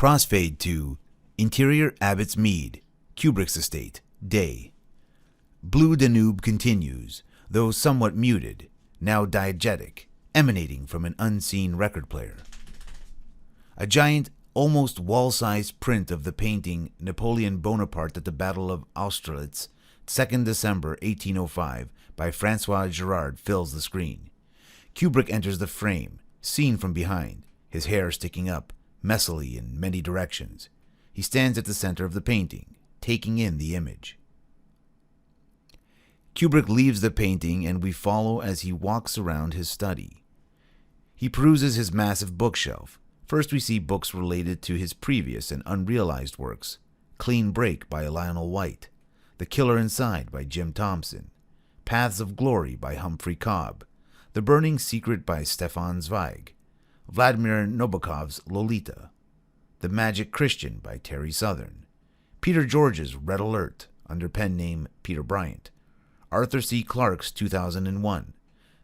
Crossfade to Interior Abbott's Mead, Kubrick's estate, day. Blue Danube continues, though somewhat muted, now diegetic, emanating from an unseen record player. A giant, almost wall-sized print of the painting Napoleon Bonaparte at the Battle of Austerlitz, 2nd December 1805, by Francois Girard fills the screen. Kubrick enters the frame, seen from behind, his hair sticking up, messily in many directions. He stands at the center of the painting, taking in the image. Kubrick leaves the painting and we follow as he walks around his study. He peruses his massive bookshelf. First we see books related to his previous and unrealized works. Clean Break by Lionel White, The Killer Inside by Jim Thompson, Paths of Glory by Humphrey Cobb, The Burning Secret by Stefan Zweig, Vladimir Nabokov's Lolita, The Magic Christian by Terry Southern, Peter George's Red Alert under pen name Peter Bryant, Arthur C. Clarke's 2001,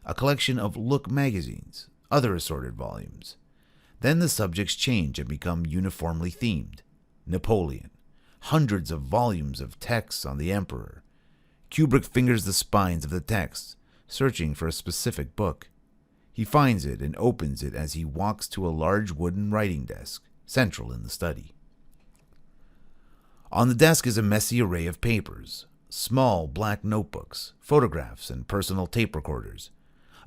a collection of Look magazines, other assorted volumes. Then the subjects change and become uniformly themed. Napoleon, hundreds of volumes of texts on the Emperor. Kubrick fingers the spines of the texts, searching for a specific book. He finds it and opens it as he walks to a large wooden writing desk, central in the study. On the desk is a messy array of papers, small black notebooks, photographs, and personal tape recorders.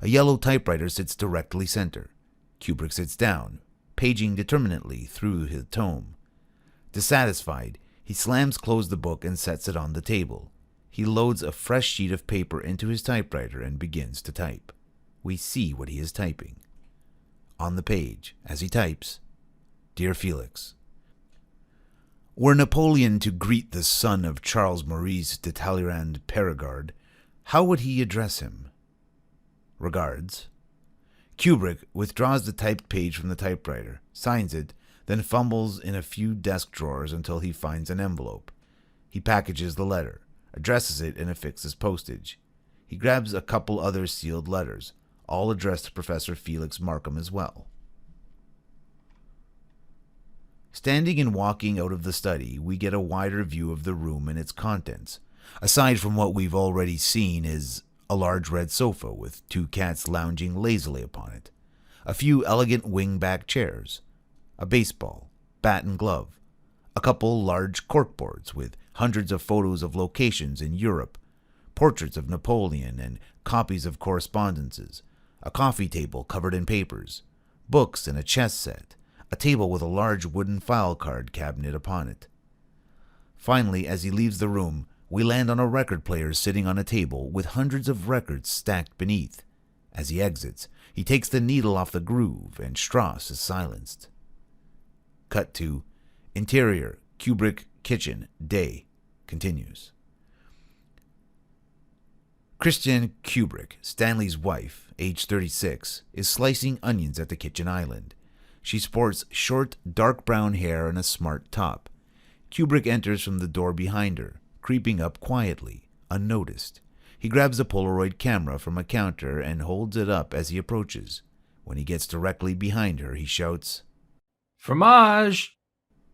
A yellow typewriter sits directly center. Kubrick sits down, paging determinately through his tome. Dissatisfied, he slams closed the book and sets it on the table. He loads a fresh sheet of paper into his typewriter and begins to type. We see what he is typing. On the page, as he types, Dear Felix, were Napoleon to greet the son of Charles Maurice de Talleyrand Perregard, how would he address him? Regards. Kubrick withdraws the typed page from the typewriter, signs it, then fumbles in a few desk drawers until he finds an envelope. He packages the letter, addresses it, and affixes postage. He grabs a couple other sealed letters, all addressed to Professor Felix Markham as well. Standing and walking out of the study, we get a wider view of the room and its contents. Aside from what we've already seen is a large red sofa with two cats lounging lazily upon it, a few elegant wing-back chairs, a baseball, bat and glove, a couple large corkboards with hundreds of photos of locations in Europe, portraits of Napoleon and copies of correspondences, a coffee table covered in papers, books and a chess set, a table with a large wooden file card cabinet upon it. Finally, as he leaves the room, we land on a record player sitting on a table with hundreds of records stacked beneath. As he exits, he takes the needle off the groove and Strauss is silenced. Cut to Interior, Kubrick, Kitchen, Day, continues. Christiane Kubrick, Stanley's wife, age 36, is slicing onions at the kitchen island. She sports short, dark brown hair and a smart top. Kubrick enters from the door behind her, creeping up quietly, unnoticed. He grabs a Polaroid camera from a counter and holds it up as he approaches. When he gets directly behind her, he shouts, Fromage!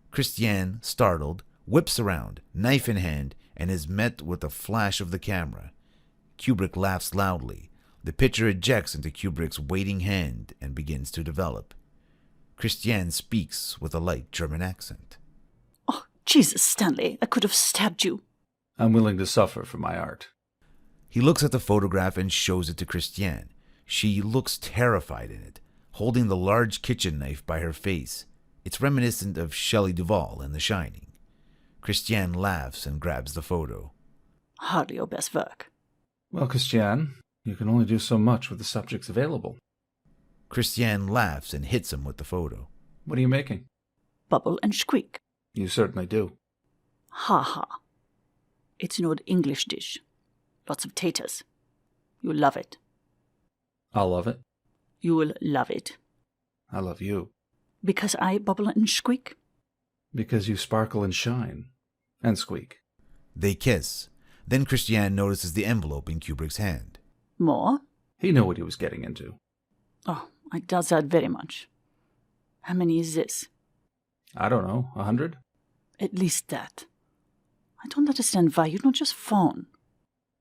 Christiane, startled, whips around, knife in hand, and is met with a flash of the camera. Kubrick laughs loudly. The picture ejects into Kubrick's waiting hand and begins to develop. Christiane speaks with a light German accent. Oh, Jesus, Stanley, I could have stabbed you. I'm willing to suffer for my art. He looks at the photograph and shows it to Christiane. She looks terrified in it, holding the large kitchen knife by her face. It's reminiscent of Shelley Duvall in The Shining. Christiane laughs and grabs the photo. Hardly your best work. Well, Christiane, you can only do so much with the subjects available. Christiane laughs and hits him with the photo. What are you making? Bubble and squeak. You certainly do. Ha ha. It's an old English dish. Lots of taters. You'll love it. I'll love it. You will love it. I love you. Because I bubble and squeak? Because you sparkle and shine. And squeak. They kiss. Then Christiane notices the envelope in Kubrick's hand. More? He knew what he was getting into. Oh, I doubt that very much. How many is this? I don't know, 100? At least that. I don't understand why you don't just phone.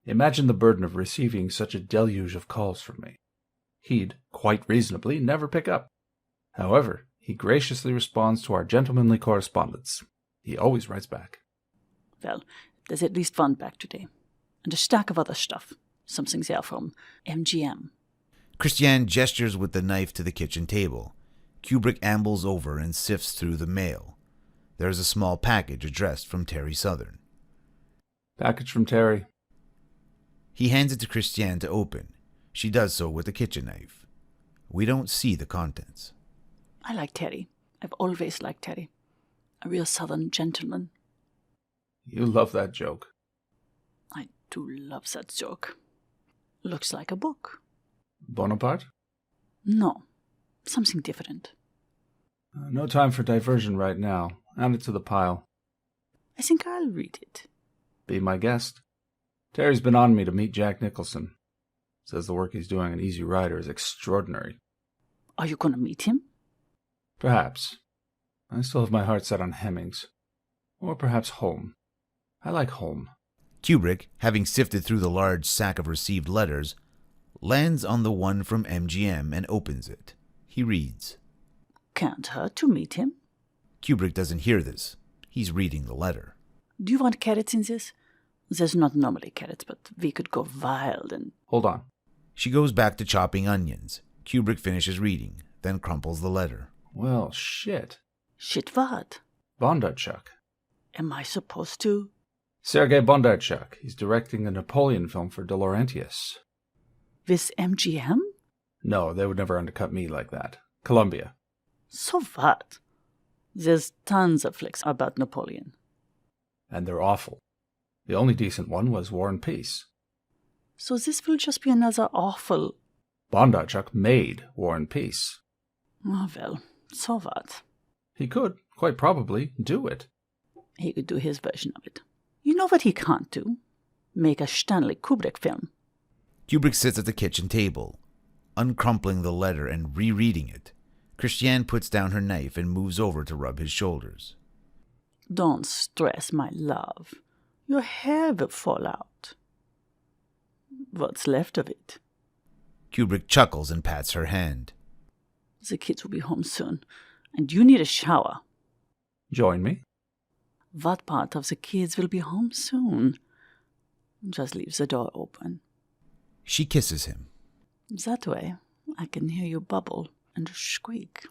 Imagine the burden of receiving such a deluge of calls from me. He'd, quite reasonably, never pick up. However, he graciously responds to our gentlemanly correspondence. He always writes back. Well, there's at least one back today. And a stack of other stuff. Something there from MGM. Christiane gestures with the knife to the kitchen table. Kubrick ambles over and sifts through the mail. There is a small package addressed from Terry Southern. Package from Terry. He hands it to Christiane to open. She does so with the kitchen knife. We don't see the contents. I like Terry. I've always liked Terry. A real Southern gentleman. You love that joke. I do love that joke. Looks like a book. Bonaparte? No, something different. No time for diversion right now. Add it to the pile. I think I'll read it. Be my guest. Terry's been on me to meet Jack Nicholson. Says the work he's doing on Easy Rider is extraordinary. Are you going to meet him? Perhaps. I still have my heart set on Hemmings. Or perhaps Home. I like Home. Kubrick, having sifted through the large sack of received letters, lands on the one from MGM and opens it. He reads. Can't hurt to meet him. Kubrick doesn't hear this. He's reading the letter. Do you want carrots in this? There's not normally carrots, but we could go wild and... Hold on. She goes back to chopping onions. Kubrick finishes reading, then crumples the letter. Well, shit. Shit what? Bondarchuk. Am I supposed to? Sergei Bondarchuk. He's directing a Napoleon film for De Laurentiis. With MGM? No, they would never undercut me like that. Columbia. So what? There's tons of flicks about Napoleon. And they're awful. The only decent one was War and Peace. So this will just be another awful... Bondarchuk made War and Peace. Oh, well, so what? He could, quite probably, do it. He could do his version of it. You know what he can't do? Make a Stanley Kubrick film. Kubrick sits at the kitchen table, uncrumpling the letter and rereading it. Christiane puts down her knife and moves over to rub his shoulders. Don't stress, my love. Your hair will fall out. What's left of it? Kubrick chuckles and pats her hand. The kids will be home soon, and you need a shower. Join me? What part of the kids will be home soon? Just leave the door open. She kisses him. That way, I can hear you bubble and squeak.